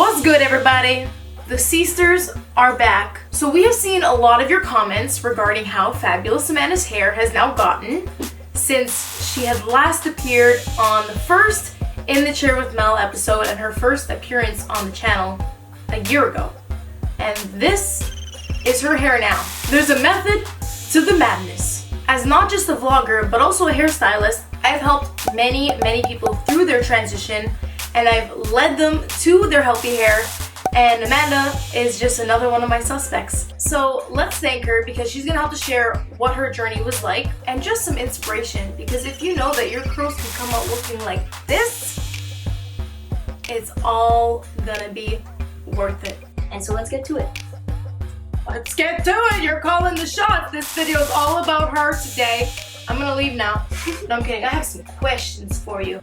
What's good, everybody? The seesters are back. So we have seen a lot of your comments regarding how fabulous Amanda's hair has now gotten since she had last appeared on the first In the Chair with Mel episode and her first appearance on the channel a year ago. And this is her hair now. There's a method to the madness. As not just a vlogger, but also a hairstylist, I've helped many people through their transition, and I've led them to their healthy hair, and Amanda is just another one of my suspects. So let's thank her because she's gonna help to share what her journey was like and just some inspiration, because if you know that your curls can come out looking like this, it's all gonna be worth it. And so let's get to it. Let's get to it. You're calling the shots. This video is all about her today. I'm gonna leave now. No, I'm kidding. I have some questions for you.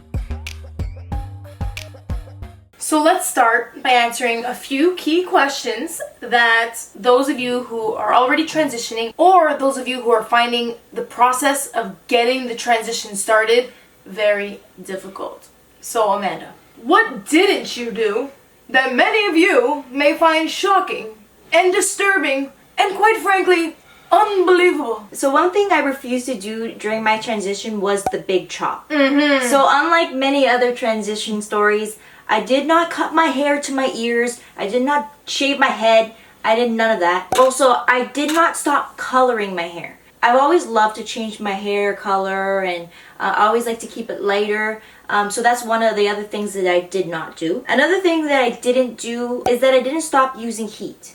So let's start by answering a few key questions that those of you who are already transitioning or those of you who are finding the process of getting the transition started very difficult. So Amanda, what didn't you do that many of you may find shocking and disturbing and, quite frankly, unbelievable? So one thing I refused to do during my transition was the big chop. So unlike many other transition stories, I did not cut my hair to my ears. I did not shave my head. I did none of that. Also, I did not stop coloring my hair. I've always loved to change my hair color, and I always like to keep it lighter. So that's one of the other things that I did not do. Another thing that I didn't do is that I didn't stop using heat.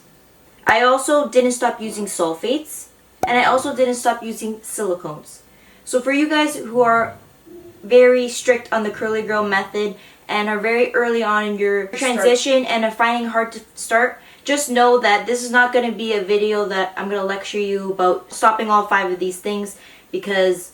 I also didn't stop using sulfates, and I also didn't stop using silicones. So for you guys who are very strict on the curly girl method and are very early on in your transition and are finding it hard to start, just know that this is not going to be a video that I'm going to lecture you about stopping all 5 of these things, because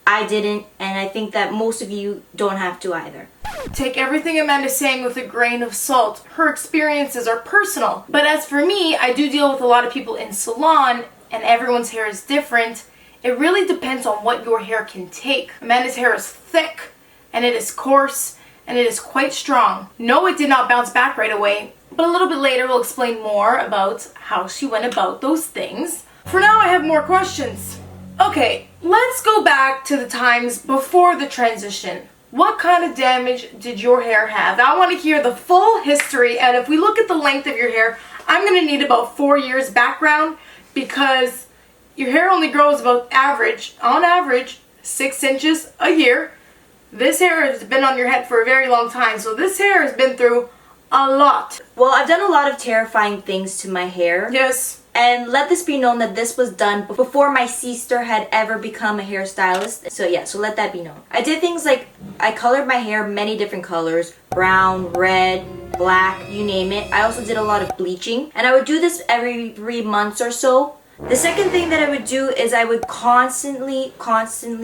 I didn't, and I think that most of you don't have to either. Take everything Amanda's saying with a grain of salt. Her experiences are personal. But as for me, I do deal with a lot of people in salon, and everyone's hair is different. It really depends on what your hair can take. Amanda's hair is thick, and it is coarse, and it is quite strong. No, it did not bounce back right away, but a little bit later we'll explain more about how she went about those things. For now, I have more questions. Okay, let's go back to the times before the transition. What kind of damage did your hair have? I want to hear the full history, and if we look at the length of your hair, I'm going to need about 4 years background, because your hair only grows about on average, 6 inches a year. This hair has been on your head for a very long time, so this hair has been through a lot. Well, I've done a lot of terrifying things to my hair. Yes. And let this be known that this was done before my seester had ever become a hairstylist. So yeah, so let that be known. I did things like I colored my hair many different colors: brown, red, black, you name it. I also did a lot of bleaching, and I would do this every 3 months or so. The second thing that I would do is I would constantly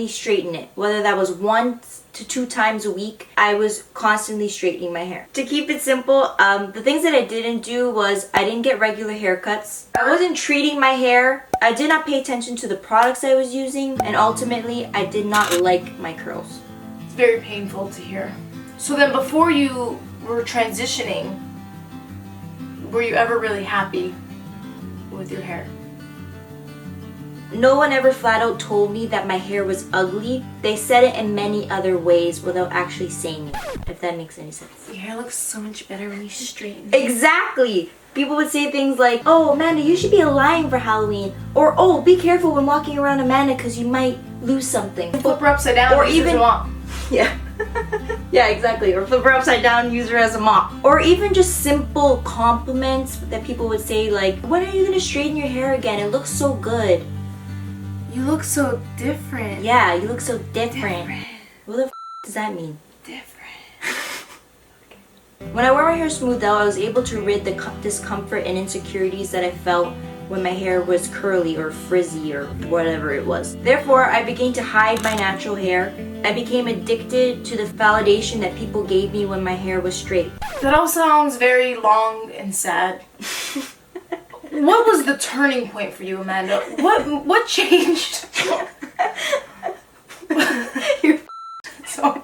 straighten it. Whether that was 1 to 2 times a week, I was constantly straightening my hair. To keep it simple, the things that I didn't do was I didn't get regular haircuts. I wasn't treating my hair. I did not pay attention to the products I was using, and ultimately, I did not like my curls. It's very painful to hear. So then before you were transitioning, were you ever really happy with your hair? No one ever flat out told me that my hair was ugly. They said it in many other ways without actually saying it, if that makes any sense. Your hair looks so much better when you straighten. Exactly! People would say things like, "Oh, Amanda, you should be a lion for Halloween," or "Oh, be careful when walking around Amanda because you might lose something." Flip her upside down, or use her as a mop. Yeah. Yeah, exactly. Or flip her upside down and use her as a mop. Or even just simple compliments that people would say, like, "When are you going to straighten your hair again? It looks so good." You look so different. Yeah, you look so different. What the does that mean? Different. When I wear my hair smoothed out, I was able to rid the discomfort and insecurities that I felt when my hair was curly or frizzy or whatever it was. Therefore, I began to hide my natural hair. I became addicted to the validation that people gave me when my hair was straight. That all sounds very long and sad. What was the turning point for you, Amanda? What changed? You're so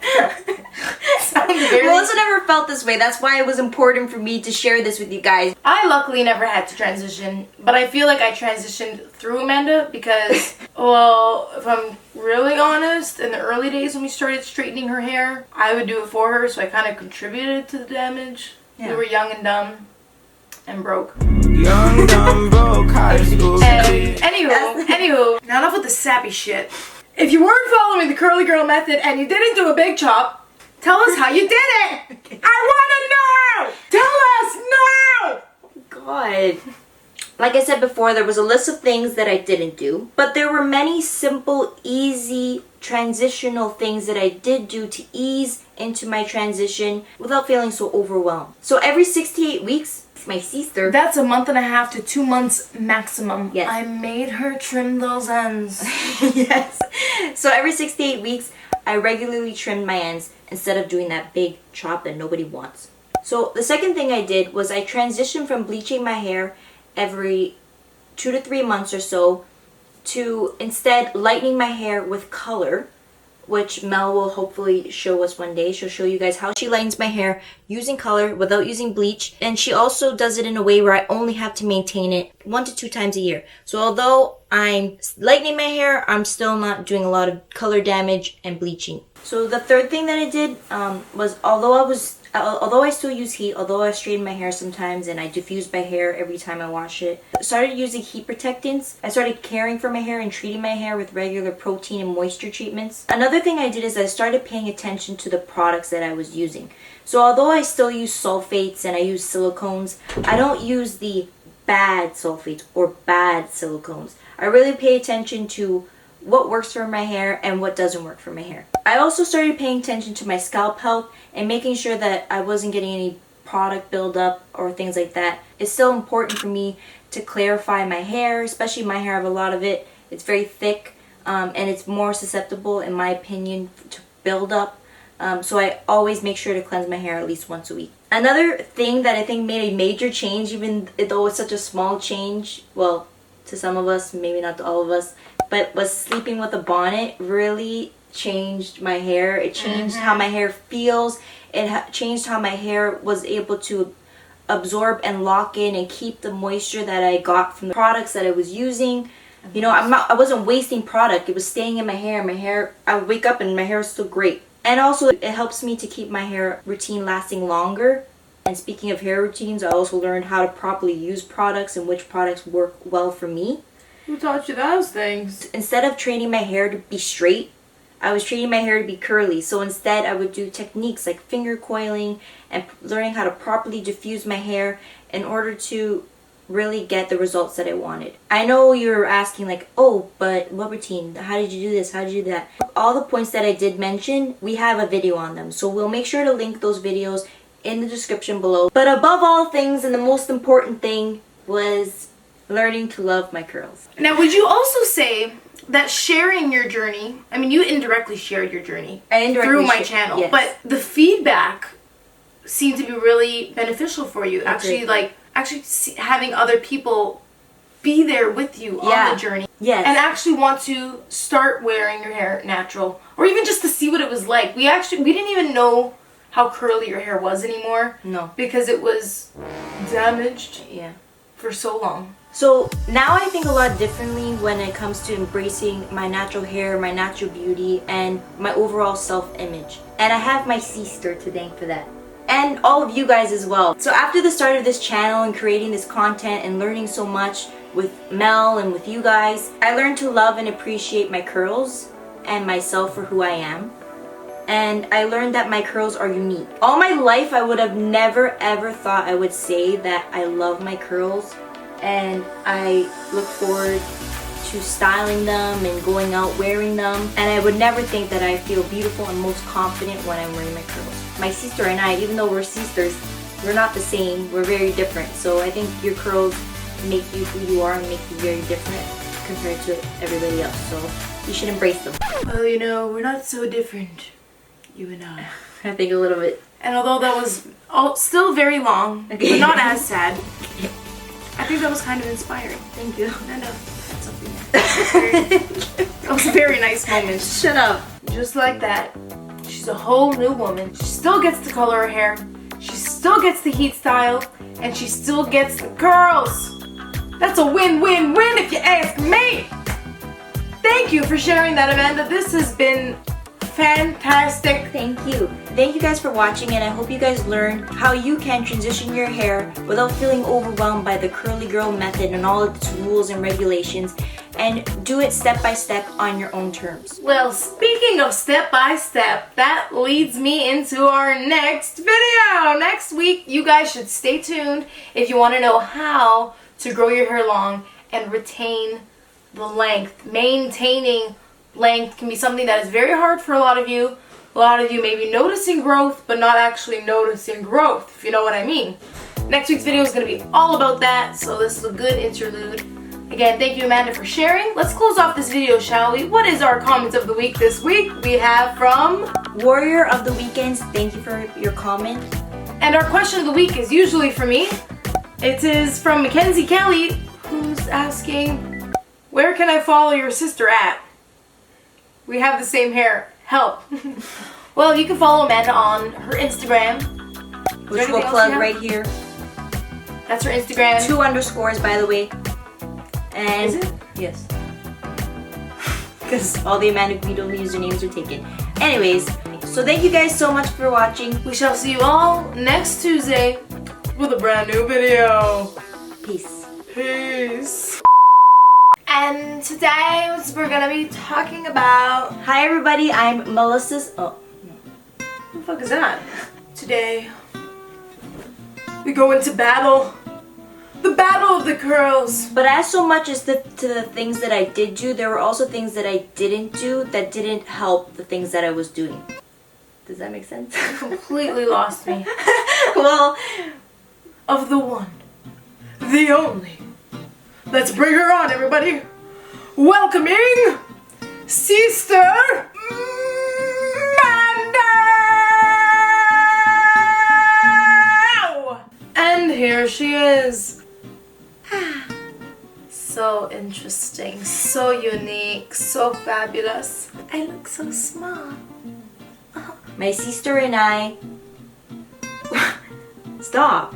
sounds Melissa never felt this way. That's why it was important for me to share this with you guys. I luckily never had to transition, but I feel like I transitioned through Amanda because, well, if I'm really honest, in the early days when we started straightening her hair, I would do it for her, so I kind of contributed to the damage. Yeah. We were young and dumb and broke. Young, dumb, broke, high school. And anywho, now enough with the sappy shit. If you weren't following the curly girl method and you didn't do a big chop, tell us how you did it. I want to know. Tell us now. God. Like I said before, there was a list of things that I didn't do, but there were many simple, easy, transitional things that I did do to ease into my transition without feeling so overwhelmed. So every 6 to 8 weeks, my seester. That's a month and a half to 2 months maximum. Yes. I made her trim those ends. Yes. So every 6 to 8 weeks, I regularly trimmed my ends instead of doing that big chop that nobody wants. So the second thing I did was I transitioned from bleaching my hair every 2 to 3 months or so to instead lightening my hair with color, which Mel will hopefully show us one day. She'll show you guys how she lightens my hair using color without using bleach. And she also does it in a way where I only have to maintain it 1 to 2 times a year. So although I'm lightening my hair, I'm still not doing a lot of color damage and bleaching. So the third thing that I did was although I still use heat, although I straighten my hair sometimes and I diffuse my hair every time I wash it, I started using heat protectants. I started caring for my hair and treating my hair with regular protein and moisture treatments. Another thing I did is I started paying attention to the products that I was using. So although I still use sulfates and I use silicones, I don't use the bad sulfates or bad silicones. I really pay attention to what works for my hair and what doesn't work for my hair. I also started paying attention to my scalp health and making sure that I wasn't getting any product buildup or things like that. It's still important for me to clarify my hair, especially my hair. I have a lot of it. It's very thick and it's more susceptible, in my opinion, to build up. So I always make sure to cleanse my hair at least once a week. Another thing that I think made a major change, even though it's such a small change, well, to some of us, maybe not to all of us, but was sleeping with a bonnet really changed my hair. It changed how my hair feels. It changed how my hair was able to absorb and lock in and keep the moisture that I got from the products that I was using. You know, I wasn't wasting product. It was staying in my hair. I would wake up and my hair was still great. And also it helps me to keep my hair routine lasting longer. And speaking of hair routines, I also learned how to properly use products and which products work well for me. Who taught you those things? Instead of training my hair to be straight, I was training my hair to be curly. So instead I would do techniques like finger coiling and learning how to properly diffuse my hair in order to really get the results that I wanted. I know you're asking like, oh, but what routine? How did you do this? How did you do that? All the points that I did mention, we have a video on them. So we'll make sure to link those videos in the description below. But above all things, and the most important thing, was learning to love my curls. Now, would you also say that sharing your journey, I mean, you indirectly shared your journey through my channel, yes. But the feedback seemed to be really beneficial for you. Actually having other people be there with you on the journey. Yes. And actually want to start wearing your hair natural, or even just to see what it was like. We didn't even know how curly your hair was anymore. No. Because it was damaged Yeah. for so long. So now I think a lot differently when it comes to embracing my natural hair, my natural beauty, and my overall self-image. And I have my seester to thank for that. And all of you guys as well. So after the start of this channel and creating this content and learning so much with Mel and with you guys, I learned to love and appreciate my curls and myself for who I am. And I learned that my curls are unique. All my life I would have never ever thought I would say that I love my curls and I look forward to styling them and going out wearing them, and I would never think that I feel beautiful and most confident when I'm wearing my curls. My sister and I, even though we're sisters, we're not the same, we're very different. So I think your curls make you who you are and make you very different compared to everybody else. So you should embrace them. Well, you know, we're not so different, you and I. I think a little bit. And although that was still very long, but not as sad, I think that was kind of inspiring. Thank you. I know. That's something there. That was a very nice moment. Shut up. Just like that, she's a whole new woman. She still gets to color her hair, she still gets the heat style, and she still gets the curls. That's a win-win-win if you ask me. Thank you for sharing that, Amanda. This has been fantastic. Thank you. Thank you guys for watching, and I hope you guys learned how you can transition your hair without feeling overwhelmed by the curly girl method and all its rules and regulations, and do it step by step on your own terms. Well, speaking of step by step, that leads me into our next video. Next week, you guys should stay tuned if you want to know how to grow your hair long and retain the length. Maintaining length can be something that is very hard for a lot of you. A lot of you may be noticing growth, but not actually noticing growth, if you know what I mean. Next week's video is going to be all about that, so this is a good interlude. Again, thank you, Amanda, for sharing. Let's close off this video, shall we? What is our comment of the week this week? We have from Warrior of the Weekends, thank you for your comment. And our question of the week is usually for me. It is from Mackenzie Kelly, who's asking, where can I follow your sister at? We have the same hair. Help. Well, you can follow Amanda on her Instagram, which we'll plug right here. That's her Instagram. 2 underscores, by the way. And is it? Yes. Because all the Amanda Guido usernames are taken. Anyways, so thank you guys so much for watching. We shall see you all next Tuesday with a brand new video. Peace. Peace. And today we're gonna be talking about... Hi everybody, I'm Melissa's... Oh. What the fuck is that? Today, we go into battle. The battle of the curls. But as so much as to the things that I did do, there were also things that I didn't do that didn't help the things that I was doing. Does that make sense? Completely lost me. Well, of the one, the only. Let's bring her on, everybody. Welcoming Seester Amanda. And here she is. So interesting, so unique, so fabulous. I look so small. my sister and I... Stop.